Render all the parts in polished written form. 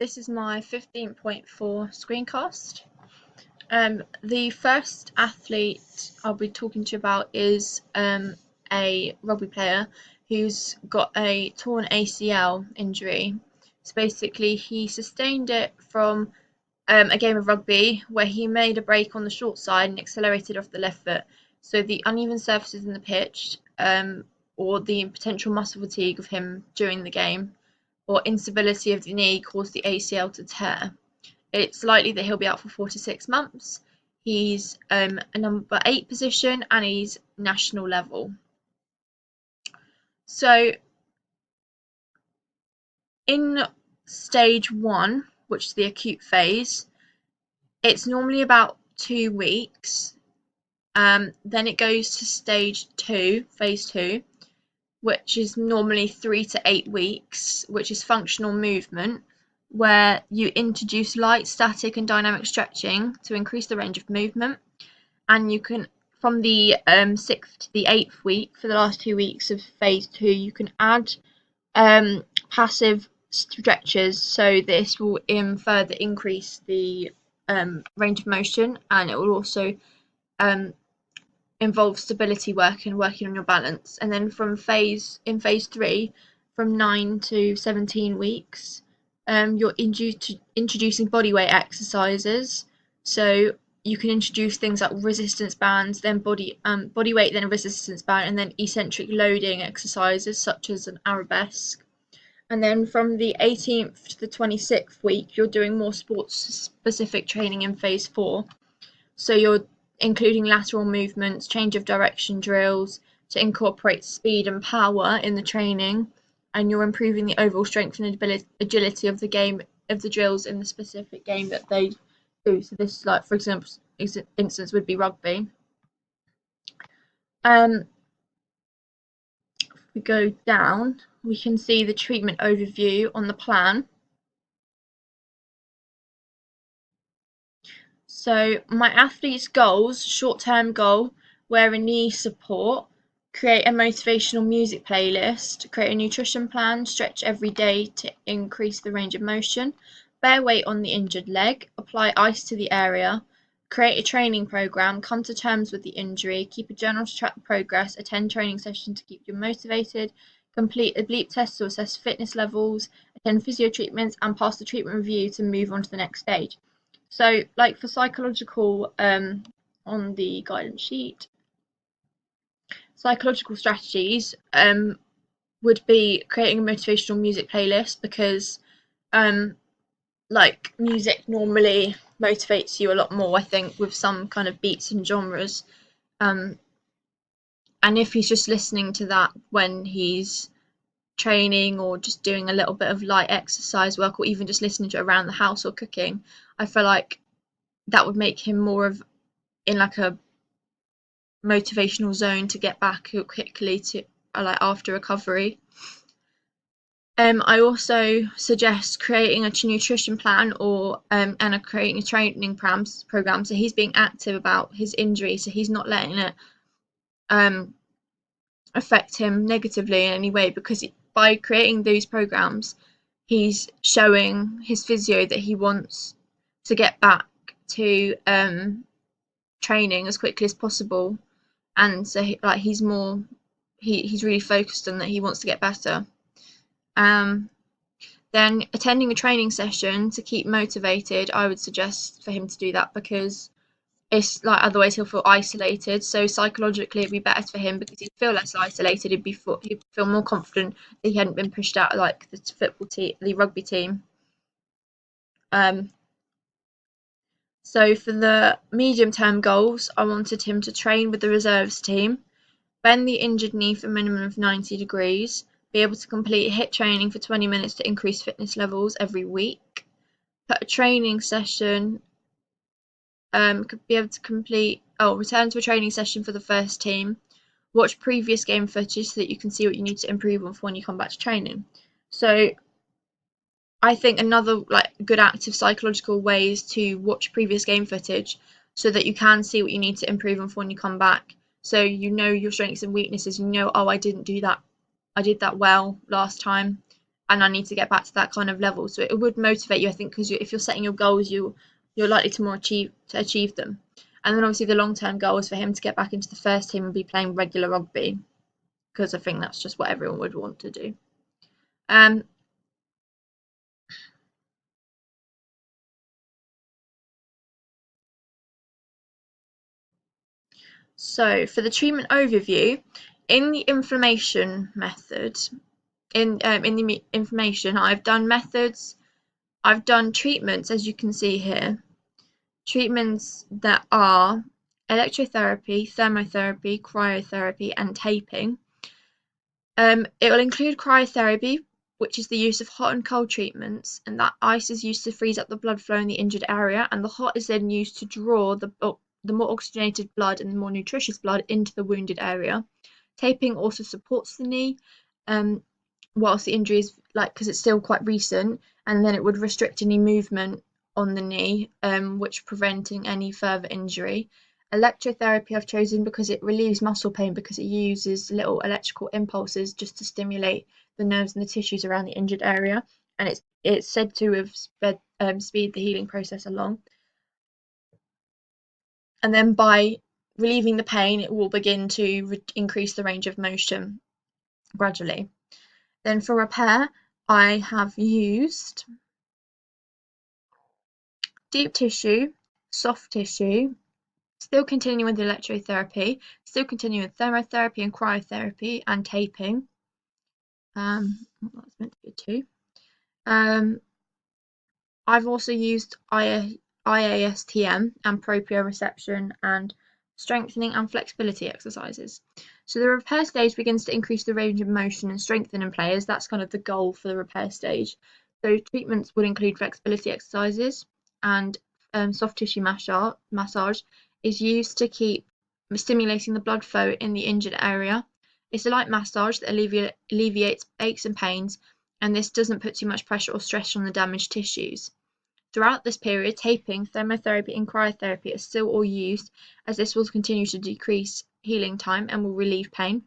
This is my 15.4 screencast. The first athlete I'll be talking to you about is a rugby player who's got a torn ACL injury. So basically, he sustained it from a game of rugby where he made a break on the short side and accelerated off the left foot. So the uneven surfaces in the pitch, or the potential muscle fatigue of him during the game, or instability of the knee caused the ACL to tear. It's likely that he'll be out for 4 to 6 months. He's a number 8 position and he's national level. So in stage 1, which is the acute phase, it's normally about 2 weeks. Then it goes to stage 2, phase 2, which is normally 3 to 8 weeks, which is functional movement, where you introduce light, static and dynamic stretching to increase the range of movement. And you can, from the 6th to the 8th week, for the last 2 weeks of phase 2, you can add passive stretches, so this will further increase the range of motion, and it will also involve stability work and working on your balance. And then in phase 3, from 9 to 17 weeks, you're introducing bodyweight exercises. So you can introduce things like resistance bands, then body weight, then a resistance band, and then eccentric loading exercises such as an arabesque. And then from the 18th to the 26th week, you're doing more sports specific training in phase 4. So you're including lateral movements, change of direction drills to incorporate speed and power in the training, and you're improving the overall strength and agility of the drills in the specific game that they do. So this, like for example, instance would be rugby. If we go down, we can see the treatment overview on the plan. So my athlete's goals: short-term goal, wear a knee support, create a motivational music playlist, create a nutrition plan, stretch every day to increase the range of motion, bear weight on the injured leg, apply ice to the area, create a training program, come to terms with the injury, keep a journal to track the progress, attend training sessions to keep you motivated, complete a bleep test to assess fitness levels, attend physio treatments, and pass the treatment review to move on to the next stage. So, like for psychological, on the guidance sheet, psychological strategies would be creating a motivational music playlist, because like music normally motivates you a lot more, I think, with some kind of beats and genres. And if he's just listening to that when he's training or just doing a little bit of light exercise work, or even just listening to it around the house or cooking, I feel like that would make him more of in like a motivational zone to get back quickly to like after recovery. I also suggest creating a nutrition plan or creating a training program, so he's being active about his injury, so he's not letting it affect him negatively in any way, because by creating these programs he's showing his physio that he wants to get back to training as quickly as possible, and so he's really focused on that, he wants to get better. Then attending a training session to keep motivated, I would suggest for him to do that, because it's like otherwise he'll feel isolated. So psychologically it'd be better for him, because he'd feel less isolated, he'd feel more confident that he hadn't been pushed out like the football team, the rugby team. So for the medium term goals, I wanted him to train with the reserves team, bend the injured knee for a minimum of 90 degrees, be able to complete HIIT training for 20 minutes to increase fitness levels every week, put a training session, could be able to return to a training session for the first team, watch previous game footage so that you can see what you need to improve on for when you come back to training. So I think another like good active psychological way is to watch previous game footage so that you can see what you need to improve on for when you come back. So you know your strengths and weaknesses, you know, oh, I didn't do that, I did that well last time, and I need to get back to that kind of level. So it would motivate you, I think, because if you're setting your goals, you're likely to achieve them. And then obviously the long-term goal is for him to get back into the first team and be playing regular rugby, because I think that's just what everyone would want to do. So for the treatment overview, in the inflammation method, in the information, I've done methods, I've done treatments, as you can see here. Treatments that are electrotherapy, thermotherapy, cryotherapy, and taping. It will include cryotherapy, which is the use of hot and cold treatments, and that ice is used to freeze up the blood flow in the injured area, and the hot is then used to draw the more oxygenated blood and the more nutritious blood into the wounded area. Taping also supports the knee, whilst the injury is because it's still quite recent, and then it would restrict any movement on the knee, which preventing any further injury. Electrotherapy I've chosen because it relieves muscle pain, because it uses little electrical impulses just to stimulate the nerves and the tissues around the injured area, and it's said to have speed the healing process along. And then by relieving the pain, it will begin to increase the range of motion gradually. Then for repair, I have used deep tissue, soft tissue, still continuing with electrotherapy, still continuing with thermotherapy and cryotherapy and taping. That's meant to be two. I've also used IASTM and proprioception and strengthening and flexibility exercises. So the repair stage begins to increase the range of motion and strengthen in players. That's kind of the goal for the repair stage. So treatments would include flexibility exercises, and soft tissue massage is used to keep stimulating the blood flow in the injured area. It's a light massage that alleviates aches and pains, and this doesn't put too much pressure or stress on the damaged tissues. Throughout this period, taping, thermotherapy, and cryotherapy are still all used, as this will continue to decrease healing time and will relieve pain.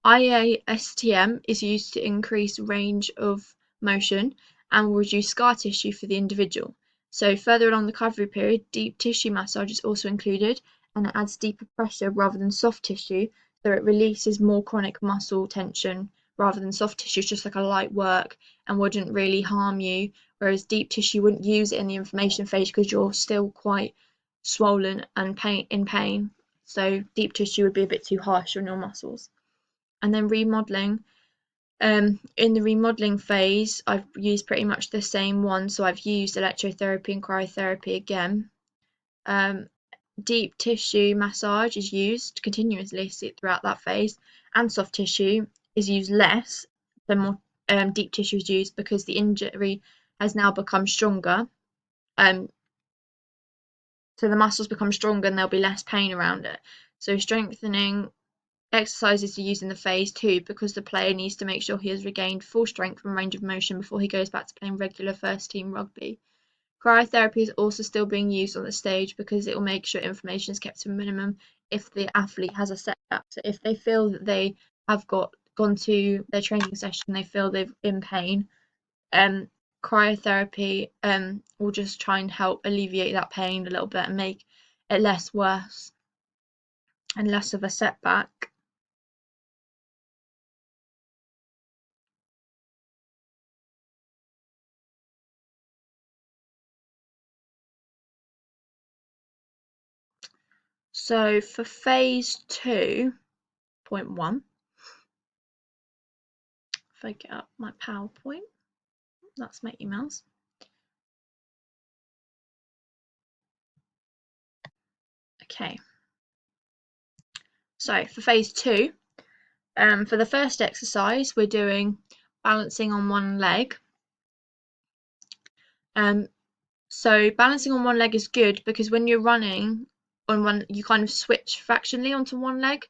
IASTM is used to increase range of motion and will reduce scar tissue for the individual. So further along the recovery period, deep tissue massage is also included, and it adds deeper pressure rather than soft tissue, so it releases more chronic muscle tension rather than soft tissue. It's just like a light work and wouldn't really harm you, whereas deep tissue wouldn't use it in the inflammation phase because you're still quite swollen and in pain. So deep tissue would be a bit too harsh on your muscles. And then remodeling. In the remodeling phase, I've used pretty much the same one. So I've used electrotherapy and cryotherapy again. Deep tissue massage is used continuously throughout that phase, and soft tissue is used less. The more deep tissue is used because the injury has now become stronger. So the muscles become stronger and there'll be less pain around it. So strengthening exercises to use in the phase 2, because the player needs to make sure he has regained full strength and range of motion before he goes back to playing regular first team rugby. Cryotherapy is also still being used on the stage because it will make sure inflammation is kept to a minimum if the athlete has a setback. So if they feel that they have gone to their training session, they feel they're in pain, cryotherapy will just try and help alleviate that pain a little bit and make it less worse and less of a setback. So for phase 2.1, if I get up my PowerPoint, that's my emails. Okay. So for phase 2, for the first exercise, we're doing balancing on one leg. So balancing on one leg is good because when you're running on one, you kind of switch fractionally onto one leg,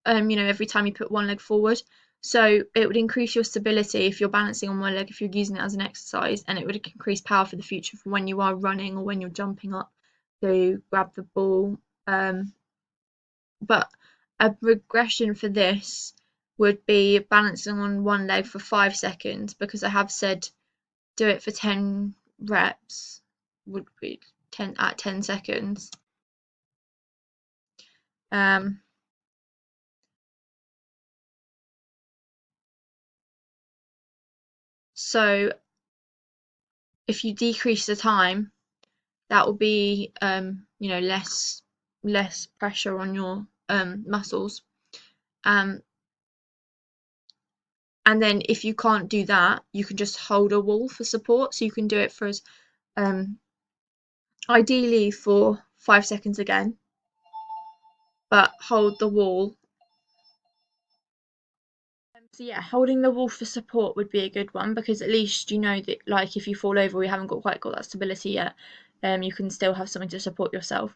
every time you put one leg forward. So it would increase your stability if you're balancing on one leg, if you're using it as an exercise, and it would increase power for the future for when you are running or when you're jumping up to grab the ball. But a regression for this would be balancing on one leg for 5 seconds, because I have said do it for 10 reps would be 10 seconds. So if you decrease the time, that will be less pressure on your muscles. And then if you can't do that, you can just hold a wall for support. So you can do it for ideally for 5 seconds again, but hold the wall. So yeah, holding the wall for support would be a good one, because at least you know that, like, if you fall over or you haven't quite got that stability yet, you can still have something to support yourself.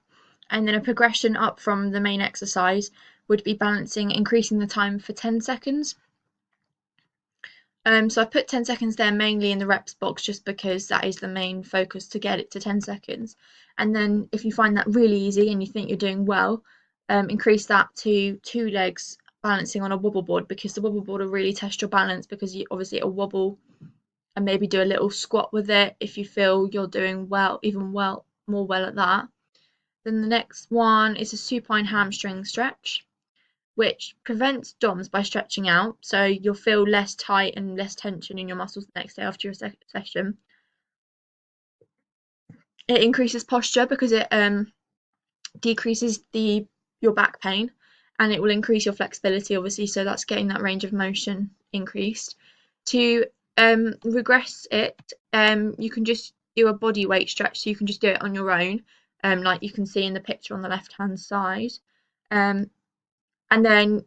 And then a progression up from the main exercise would be balancing, increasing the time for 10 seconds. So I put 10 seconds there mainly in the reps box, just because that is the main focus, to get it to 10 seconds. And then if you find that really easy and you think you're doing well, increase that to 2 legs balancing on a wobble board, because the wobble board will really test your balance, because you obviously it'll wobble, and maybe do a little squat with it if you feel you're doing well, more well at that. Then the next one is a supine hamstring stretch, which prevents DOMS by stretching out, so you'll feel less tight and less tension in your muscles the next day after your session. It increases posture, because it decreases your back pain, and it will increase your flexibility, obviously, so that's getting that range of motion increased. To regress it, you can just do a body weight stretch, so you can just do it on your own, like you can see in the picture on the left hand side. And then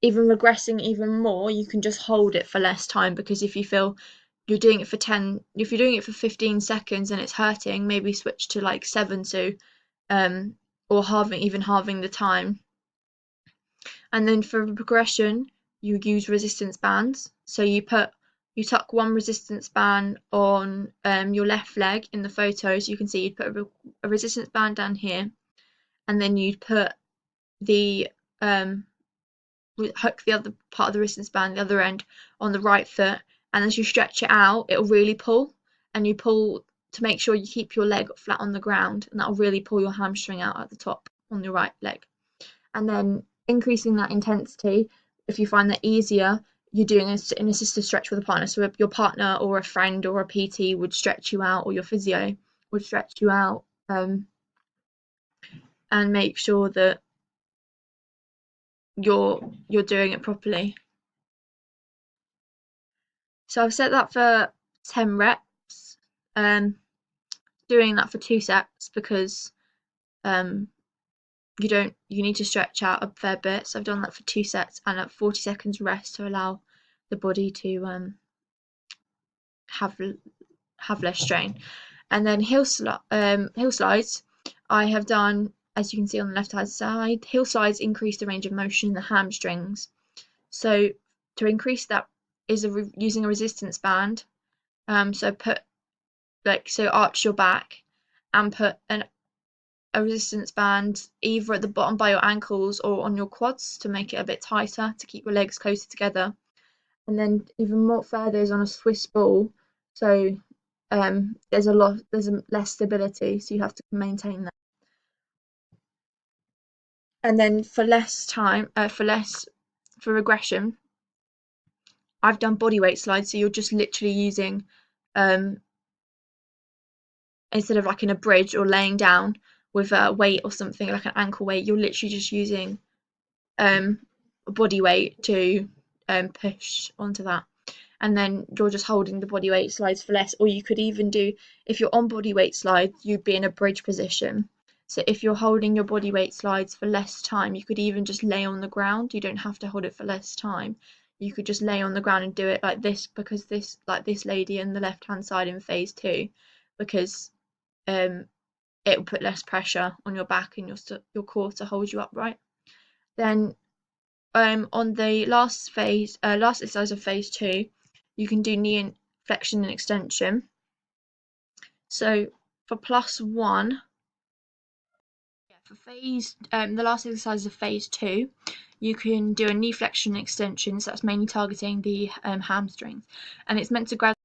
even regressing even more, you can just hold it for less time, because if you feel you're doing it for 15 seconds and it's hurting, maybe switch to like 7, so or halving the time. And then for progression, you use resistance bands. So you tuck one resistance band on your left leg. In the photos you can see you'd put a resistance band down here, and then you'd put the hook the other part of the resistance band, the other end, on the right foot, and as you stretch it out, it'll really pull, and you pull to make sure you keep your leg flat on the ground, and that'll really pull your hamstring out at the top on your right leg. And then increasing that intensity, if you find that easier, you're doing an assisted stretch with a partner. So your partner or a friend or a PT would stretch you out, or your physio would stretch you out, and make sure that you're doing it properly. So I've set that for 10 reps, doing that for 2 sets, because you need to stretch out a fair bit. So I've done that for 2 sets and at 40 seconds rest, to allow the body to have less strain. And then heel slides, I have done, as you can see on the left hand side, heel slides increase the range of motion in the hamstrings. So to increase that is using a resistance band. So arch your back and put a resistance band either at the bottom by your ankles or on your quads, to make it a bit tighter, to keep your legs closer together. And then even more further is on a Swiss ball, so there's less stability, so you have to maintain that. And then for regression, I've done body weight slides, so you're just literally using, instead of like in a bridge or laying down with a weight or something like an ankle weight, you're literally just using body weight to push onto that. And then you're just holding the body weight slides for less. Or you could even do, if you're on body weight slides, you'd be in a bridge position. So if you're holding your body weight slides for less time, you could even just lay on the ground. You don't have to hold it for less time. You could just lay on the ground and do it like this, because like this lady in the left hand side in phase 2, because it will put less pressure on your back and your core to hold you upright. Then on the last exercise of phase 2, you can do knee flexion and extension. So for +1, For the last exercise of phase 2, you can do a knee flexion extension. So that's mainly targeting the hamstrings, and it's meant to gradually